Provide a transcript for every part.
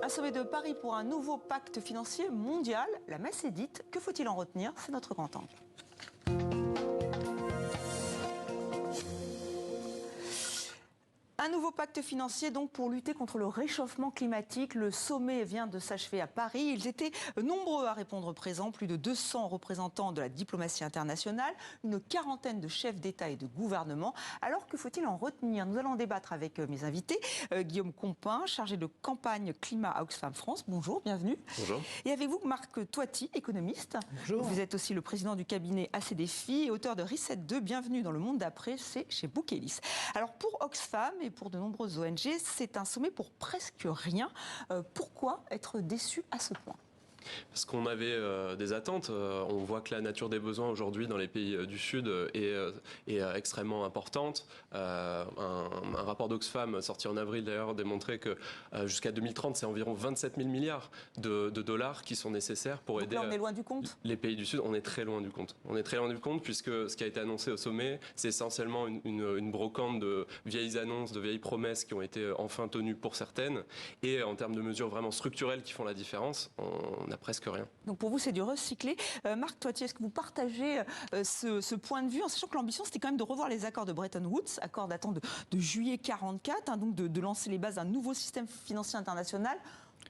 Un sommet de Paris pour un nouveau pacte financier mondial. La messe est dite. Que faut-il en retenir? C'est notre grand angle. Un nouveau pacte financier donc pour lutter contre le réchauffement climatique. Le sommet vient de s'achever à Paris. Ils étaient nombreux à répondre présents, plus de 200 représentants de la diplomatie internationale, une quarantaine de chefs d'État et de gouvernement. Alors que faut-il en retenir? Nous allons en débattre avec mes invités. Guillaume Compin, chargé de campagne climat à Oxfam France. Bonjour, bienvenue. Bonjour. Et avec vous, Marc Toiti, économiste. Bonjour. Vous êtes aussi le président du cabinet AC Défi et auteur de Reset 2. Bienvenue dans le monde d'après, c'est chez Bookelis. Alors pour Oxfam et pour de nombreuses ONG, c'est un sommet pour presque rien. Pourquoi être déçu à ce point ? Parce qu'on avait des attentes. On voit que la nature des besoins aujourd'hui dans les pays du Sud est extrêmement importante. Un rapport d'Oxfam sorti en avril d'ailleurs démontrait que jusqu'à 2030, c'est environ 27 000 milliards de dollars qui sont nécessaires pour aider. Donc là, on est loin du compte. Les pays du Sud. On est très loin du compte. On est très loin du compte puisque ce qui a été annoncé au sommet, c'est essentiellement une brocante de vieilles annonces, de vieilles promesses qui ont été enfin tenues pour certaines. Et en termes de mesures vraiment structurelles qui font la différence, on n'a presque rien. Donc pour vous, c'est du recyclé. Marc Toiti, est-ce que vous partagez ce point de vue, en sachant que l'ambition, c'était quand même de revoir les accords de Bretton Woods, accords datant de juillet 1944, donc de lancer les bases d'un nouveau système financier international?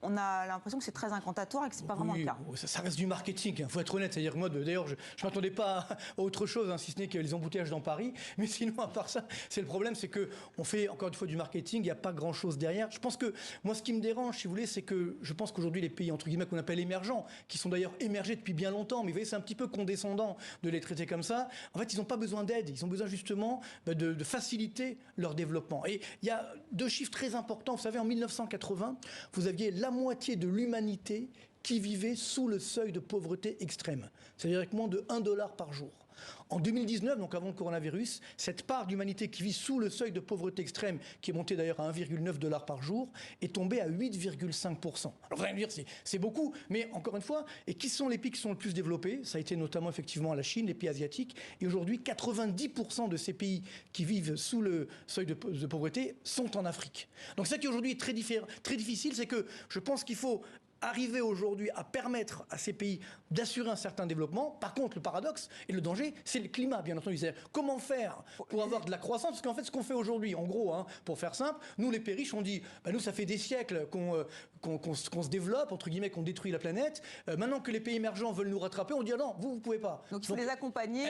On a l'impression que c'est très incantatoire et que ce n'est pas vraiment le cas. Ça reste du marketing, il faut être honnête. C'est-à-dire moi, d'ailleurs, je ne m'attendais pas à autre chose, si ce n'est que les embouteillages dans Paris. Mais sinon, à part ça, c'est le problème, c'est qu'on fait encore une fois du marketing, il n'y a pas grand-chose derrière. Je pense que, moi, ce qui me dérange, si vous voulez, c'est que je pense qu'aujourd'hui, les pays, entre guillemets, qu'on appelle émergents, qui sont d'ailleurs émergés depuis bien longtemps, mais vous voyez, c'est un petit peu condescendant de les traiter comme ça. En fait, ils n'ont pas besoin d'aide, ils ont besoin justement de faciliter leur développement. Et il y a deux chiffres très importants. Vous savez, en 1980, vous aviez la moitié de l'humanité qui vivait sous le seuil de pauvreté extrême, c'est-à-dire avec moins de $1 par jour. En 2019, donc avant le coronavirus, cette part d'humanité qui vit sous le seuil de pauvreté extrême, qui est montée d'ailleurs à $1,9 par jour, est tombée à 8,5%. Alors vous allez me dire, c'est beaucoup, mais encore une fois, et qui sont les pays qui sont le plus développés? Ça a été notamment effectivement la Chine, les pays asiatiques, et aujourd'hui 90% de ces pays qui vivent sous le seuil de pauvreté sont en Afrique. Donc ça qui aujourd'hui est très difficile, c'est que je pense qu'il faut arriver aujourd'hui à permettre à ces pays d'assurer un certain développement. Par contre, le paradoxe et le danger, c'est le climat, bien entendu. C'est comment faire pour avoir de la croissance? Parce qu'en fait, ce qu'on fait aujourd'hui, en gros, pour faire simple, nous, les pays riches, on dit, nous, ça fait des siècles qu'on se développe, entre guillemets, qu'on détruit la planète. Maintenant que les pays émergents veulent nous rattraper, on dit, non, vous pouvez pas. Donc, il faut les accompagner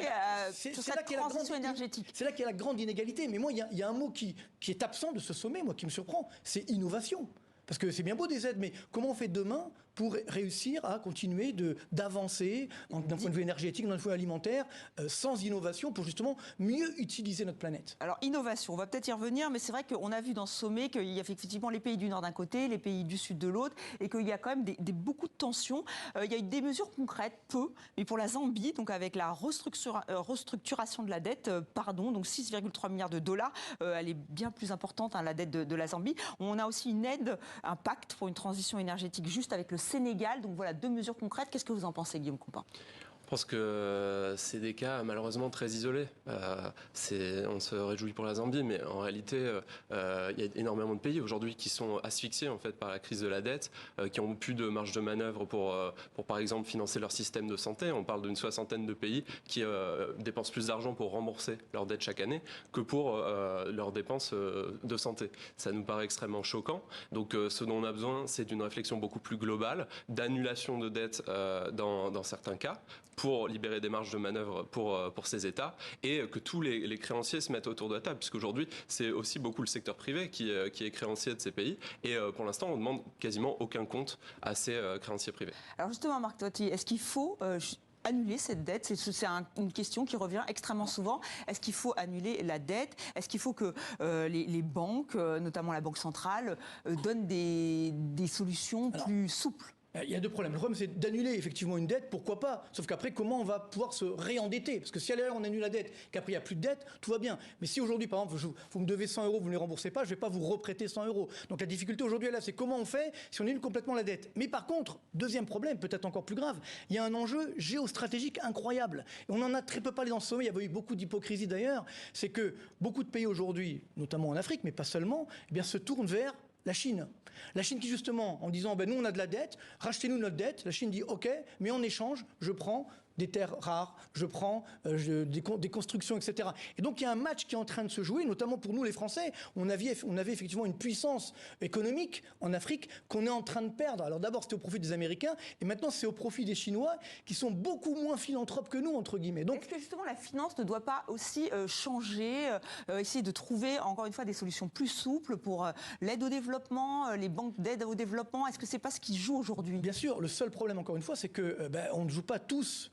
sur cette transition énergétique. C'est là qu'il y a la grande inégalité. Mais moi, il y a un mot qui est absent de ce sommet, moi, qui me surprend, c'est innovation. Parce que c'est bien beau des aides, mais comment on fait demain pour réussir à continuer d'avancer d'un point de vue énergétique, d'un point de vue alimentaire, sans innovation, pour justement mieux utiliser notre planète? Alors, innovation, on va peut-être y revenir, mais c'est vrai qu'on a vu dans ce sommet qu'il y a effectivement les pays du Nord d'un côté, les pays du Sud de l'autre, et qu'il y a quand même beaucoup de tensions. Il y a eu des mesures concrètes, peu, mais pour la Zambie, donc avec la restructuration de la dette, donc 6,3 milliards de dollars, elle est bien plus importante, la dette de la Zambie. On a aussi une aide, un pacte pour une transition énergétique juste avec le Sénégal. Donc voilà, deux mesures concrètes. Qu'est-ce que vous en pensez, Guillaume Compin ? Je pense que c'est des cas malheureusement très isolés. On se réjouit pour la Zambie, mais en réalité, il y a énormément de pays aujourd'hui qui sont asphyxiés en fait par la crise de la dette, qui ont plus de marge de manœuvre pour par exemple financer leur système de santé. On parle d'une soixantaine de pays qui dépensent plus d'argent pour rembourser leurs dettes chaque année que pour leurs dépenses de santé. Ça nous paraît extrêmement choquant. Donc ce dont on a besoin, c'est d'une réflexion beaucoup plus globale, d'annulation de dettes dans certains cas, pour libérer des marges de manœuvre pour ces États, et que tous les créanciers se mettent autour de la table, puisqu'aujourd'hui, c'est aussi beaucoup le secteur privé qui est créancier de ces pays, et pour l'instant, on ne demande quasiment aucun compte à ces créanciers privés. Alors justement, Marc Toiti, est-ce qu'il faut annuler cette dette? C'est une question qui revient extrêmement souvent. Est-ce qu'il faut annuler la dette? Est-ce qu'il faut que les banques, notamment la Banque centrale, donnent des solutions plus souples? Il y a deux problèmes. Le problème, c'est d'annuler effectivement une dette, pourquoi pas? Sauf qu'après, comment on va pouvoir se réendetter? Parce que si à l'ailleurs on annule la dette, qu'après il n'y a plus de dette, tout va bien. Mais si aujourd'hui, par exemple, vous me devez 100 euros, vous ne les remboursez pas, je ne vais pas vous reprêter 100 euros. Donc la difficulté aujourd'hui, là, c'est comment on fait si on annule complètement la dette. Mais par contre, deuxième problème, peut-être encore plus grave, il y a un enjeu géostratégique incroyable. Et on en a très peu parlé dans ce sommet, il y avait eu beaucoup d'hypocrisie d'ailleurs, c'est que beaucoup de pays aujourd'hui, notamment en Afrique, mais pas seulement, eh bien, se tournent vers La Chine. La Chine qui justement, en disant nous on a de la dette, rachetez-nous notre dette, la Chine dit ok, mais en échange, je prends des terres rares, je prends des constructions, etc. Et donc il y a un match qui est en train de se jouer, notamment pour nous les Français. On avait effectivement une puissance économique en Afrique qu'on est en train de perdre. Alors d'abord c'était au profit des Américains, et maintenant c'est au profit des Chinois qui sont beaucoup moins philanthropes que nous, entre guillemets. Donc, est-ce que justement la finance ne doit pas aussi changer, essayer de trouver encore une fois des solutions plus souples pour l'aide au développement, les banques d'aide au développement? Est-ce que c'est pas ce qui joue aujourd'hui? Bien sûr, le seul problème encore une fois, c'est que on ne joue pas tous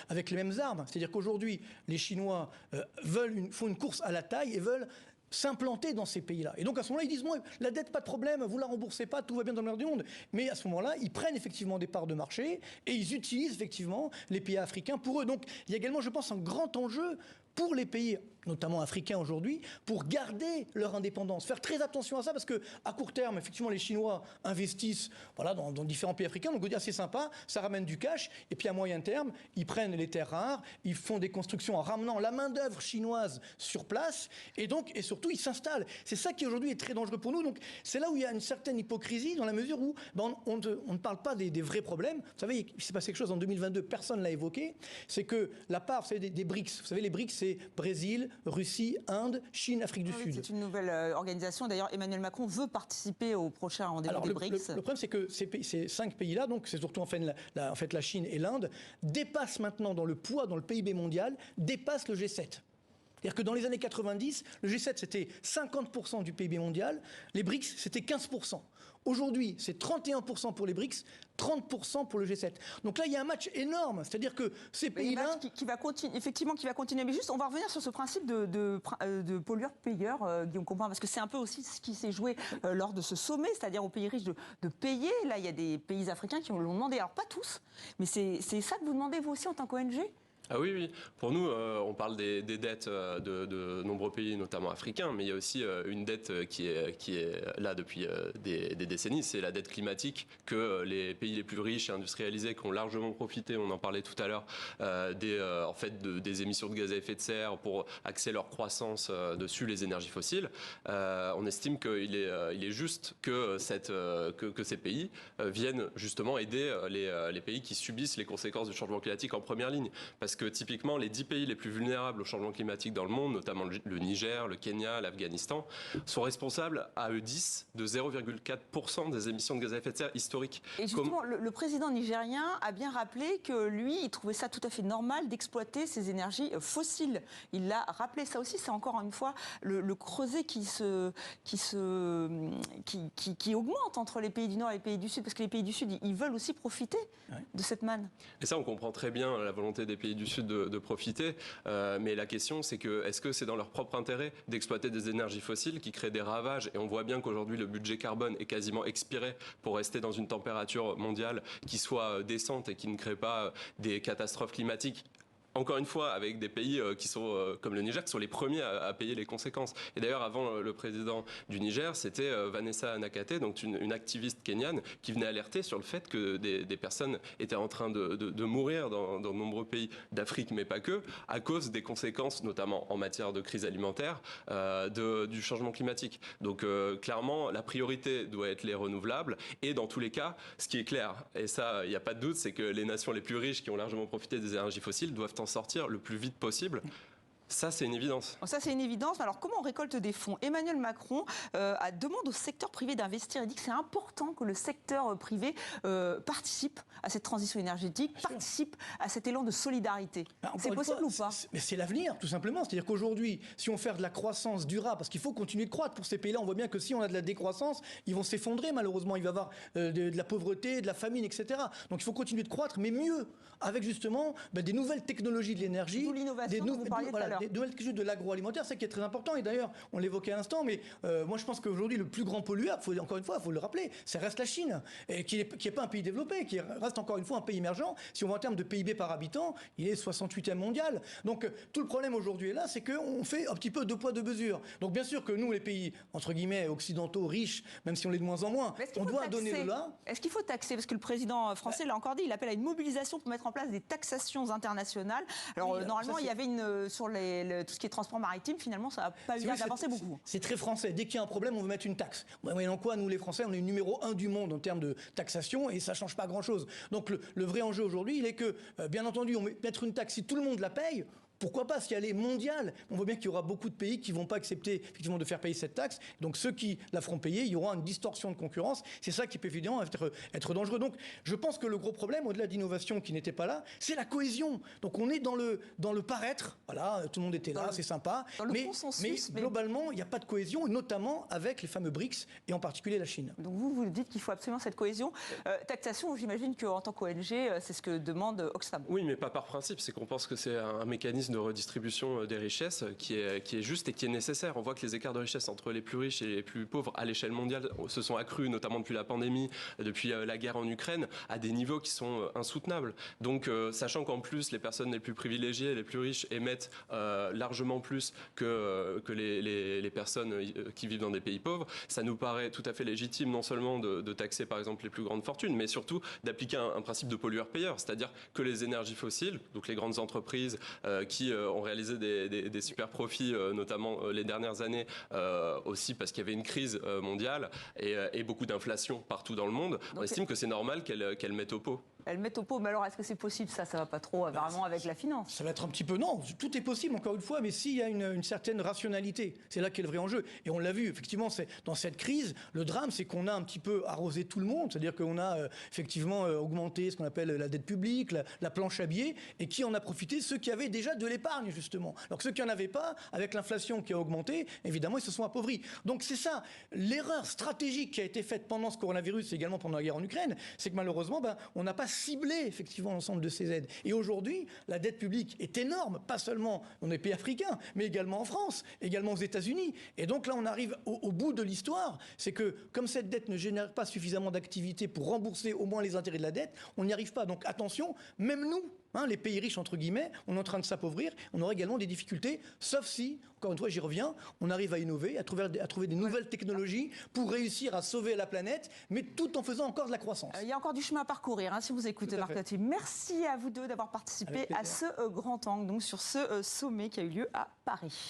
avec les mêmes armes. C'est-à-dire qu'aujourd'hui, les Chinois font une course à la taille et veulent s'implanter dans ces pays-là. Et donc à ce moment-là, ils disent la dette, pas de problème, vous la remboursez pas, tout va bien dans le meilleur du monde. Mais à ce moment-là, ils prennent effectivement des parts de marché et ils utilisent effectivement les pays africains pour eux. Donc il y a également, je pense, un grand enjeu pour les pays, notamment africains aujourd'hui, pour garder leur indépendance. Faire très attention à ça, parce qu'à court terme, effectivement, les Chinois investissent dans différents pays africains, donc on dit c'est sympa, ça ramène du cash, et puis à moyen terme, ils prennent les terres rares, ils font des constructions en ramenant la main-d'œuvre chinoise sur place, et surtout, ils s'installent. C'est ça qui aujourd'hui est très dangereux pour nous. Donc c'est là où il y a une certaine hypocrisie, dans la mesure où on ne parle pas des vrais problèmes. Vous savez, il s'est passé quelque chose en 2022, personne ne l'a évoqué, c'est que la part, vous savez, des BRICS, vous savez, les BRICS, c'est Brésil, Russie, Inde, Chine, Afrique du Sud. C'est une nouvelle organisation. D'ailleurs, Emmanuel Macron veut participer au prochain rendez-vous des BRICS. Le problème, c'est que ces 5 pays-là, donc c'est surtout en fait la Chine et l'Inde, dépassent maintenant dans le poids, dans le PIB mondial, dépassent le G7. C'est-à-dire que dans les années 90, le G7, c'était 50% du PIB mondial, les BRICS, c'était 15%. Aujourd'hui, c'est 31% pour les BRICS, 30% pour le G7. Donc là, il y a un match énorme. C'est-à-dire que ces pays-là... Qui va continuer. Mais juste, on va revenir sur ce principe de pollueur-payeur, Guillaume Compan, parce que c'est un peu aussi ce qui s'est joué lors de ce sommet, c'est-à-dire aux pays riches de payer. Là, il y a des pays africains qui l'ont demandé. Alors, pas tous, mais c'est ça que vous demandez, vous aussi, en tant qu'ONG ? Ah oui. Pour nous, on parle des dettes de nombreux pays, notamment africains, mais il y a aussi une dette qui est là depuis des décennies. C'est la dette climatique que les pays les plus riches et industrialisés qui ont largement profité, on en parlait tout à l'heure, des émissions de gaz à effet de serre pour axer leur croissance dessus les énergies fossiles. On estime qu'il est juste que ces pays viennent justement aider les pays qui subissent les conséquences du changement climatique en première ligne. Parce que typiquement, les 10 pays les plus vulnérables au changement climatique dans le monde, notamment le Niger, le Kenya, l'Afghanistan, sont responsables à eux 10 de 0,4% des émissions de gaz à effet de serre historiques. Et justement, le président nigérien a bien rappelé que lui, il trouvait ça tout à fait normal d'exploiter ces énergies fossiles. Il l'a rappelé, ça aussi, c'est encore une fois le creuset qui augmente entre les pays du Nord et les pays du Sud, parce que les pays du Sud, ils veulent aussi profiter de cette manne. Et ça, on comprend très bien la volonté des pays du Sud de profiter, mais la question c'est que est-ce que c'est dans leur propre intérêt d'exploiter des énergies fossiles qui créent des ravages, et on voit bien qu'aujourd'hui le budget carbone est quasiment expiré pour rester dans une température mondiale qui soit décente et qui ne crée pas des catastrophes climatiques. Encore une fois, avec des pays qui sont comme le Niger, qui sont les premiers à payer les conséquences. Et d'ailleurs, avant le président du Niger, c'était Vanessa Nakate, donc une activiste kenyane, qui venait alerter sur le fait que des personnes étaient en train de mourir dans de nombreux pays d'Afrique, mais pas que, à cause des conséquences, notamment en matière de crise alimentaire, du changement climatique. Donc clairement, la priorité doit être les renouvelables. Et dans tous les cas, ce qui est clair, et ça, il n'y a pas de doute, c'est que les nations les plus riches qui ont largement profité des énergies fossiles doivent en sortir le plus vite possible. Ça, c'est une évidence. Ça, c'est une évidence. Alors, comment on récolte des fonds? Emmanuel Macron demande au secteur privé d'investir. Il dit que c'est important que le secteur privé participe à cette transition énergétique, participe à cet élan de solidarité. C'est possible ou pas? Mais c'est l'avenir, tout simplement. C'est-à-dire qu'aujourd'hui, si on fait de la croissance durable, parce qu'il faut continuer de croître pour ces pays-là, on voit bien que si on a de la décroissance, ils vont s'effondrer, malheureusement. Il va y avoir de la pauvreté, de la famine, etc. Donc, il faut continuer de croître, mais mieux, avec justement des nouvelles technologies de l'énergie. D'où l'innovation dont vous parliez tout à l'heure. Des nouvelles technologies de l'agroalimentaire, c'est qui est très important. Et d'ailleurs, on l'évoquait à l'instant, mais moi je pense qu'aujourd'hui, le plus grand pollueur, encore une fois, il faut le rappeler, ça reste la Chine, et qui n'est pas un pays développé, qui reste encore une fois un pays émergent. Si on voit en termes de PIB par habitant, il est 68e mondial. Donc tout le problème aujourd'hui est là, c'est qu'on fait un petit peu deux poids, deux mesures. Donc bien sûr que nous, les pays, entre guillemets, occidentaux, riches, même si on l'est de moins en moins, on doit donner de là. Est-ce qu'il faut taxer? Parce que le président français l'a encore dit, il appelle à une mobilisation pour mettre en place des taxations internationales. Alors normalement, il y avait sur les tout ce qui est transport maritime, finalement, ça n'a pas eu l'air d'avancer beaucoup. C'est très français. Dès qu'il y a un problème, on veut mettre une taxe. Moyennant quoi, nous les Français, on est numéro 1 du monde en termes de taxation et ça ne change pas grand-chose. Donc le vrai enjeu aujourd'hui, il est que, bien entendu, on mettre une taxe, si tout le monde la paye, pourquoi pas, si elle est mondiale? On voit bien qu'il y aura beaucoup de pays qui ne vont pas accepter effectivement de faire payer cette taxe. Donc ceux qui la feront payer, il y aura une distorsion de concurrence. C'est ça qui peut évidemment être dangereux. Donc je pense que le gros problème, au-delà d'innovation qui n'était pas là, c'est la cohésion. Donc on est dans le paraître. Voilà, tout le monde était là, c'est sympa. Mais globalement, il n'y a pas de cohésion, notamment avec les fameux BRICS et en particulier la Chine. Donc vous dites qu'il faut absolument cette cohésion. Taxation, j'imagine qu'en tant qu'ONG, c'est ce que demande Oxfam. Oui, mais pas par principe. C'est qu'on pense que c'est un mécanisme de redistribution des richesses qui est juste et qui est nécessaire. On voit que les écarts de richesse entre les plus riches et les plus pauvres à l'échelle mondiale se sont accrus, notamment depuis la pandémie, depuis la guerre en Ukraine, à des niveaux qui sont insoutenables. Donc, sachant qu'en plus, les personnes les plus privilégiées, les plus riches, émettent largement plus que les personnes qui vivent dans des pays pauvres, ça nous paraît tout à fait légitime non seulement de taxer par exemple les plus grandes fortunes, mais surtout d'appliquer un principe de pollueur-payeur, c'est-à-dire que les énergies fossiles, donc les grandes entreprises qui ont réalisé des super profits, notamment les dernières années, aussi parce qu'il y avait une crise mondiale et beaucoup d'inflation partout dans le monde. Donc, on estime que c'est normal qu'elles mettent au pot. Elles mettent au pot, mais alors est-ce que c'est possible? Ça va pas trop vraiment avec la finance. Ça va être un petit peu, non, tout est possible encore une fois, mais s'il y a une certaine rationalité, c'est là qu'est le vrai enjeu. Et on l'a vu, effectivement, dans cette crise, le drame, c'est qu'on a un petit peu arrosé tout le monde, c'est-à-dire qu'on a effectivement augmenté ce qu'on appelle la dette publique, la planche à billets, et qui en a profité? Ceux qui avaient déjà de l'épargne, justement. Alors ceux qui n'en avaient pas, avec l'inflation qui a augmenté, évidemment, ils se sont appauvris. Donc c'est ça, l'erreur stratégique qui a été faite pendant ce coronavirus et également pendant la guerre en Ukraine, c'est que malheureusement, on n'a pas ciblé effectivement l'ensemble de ces aides. Et aujourd'hui, la dette publique est énorme, pas seulement dans les pays africains, mais également en France, également aux États-Unis. Et donc là, on arrive au bout de l'histoire, c'est que comme cette dette ne génère pas suffisamment d'activité pour rembourser au moins les intérêts de la dette, on n'y arrive pas. Donc attention, même nous, les pays riches, entre guillemets, on est en train de s'appauvrir, on aura également des difficultés, sauf si, encore une fois, j'y reviens, on arrive à innover, à trouver des nouvelles technologies pour réussir à sauver la planète, mais tout en faisant encore de la croissance. Il y a encore du chemin à parcourir, si vous écoutez Marc Tatti. Merci à vous deux d'avoir participé à ce grand angle, donc sur ce sommet qui a eu lieu à Paris.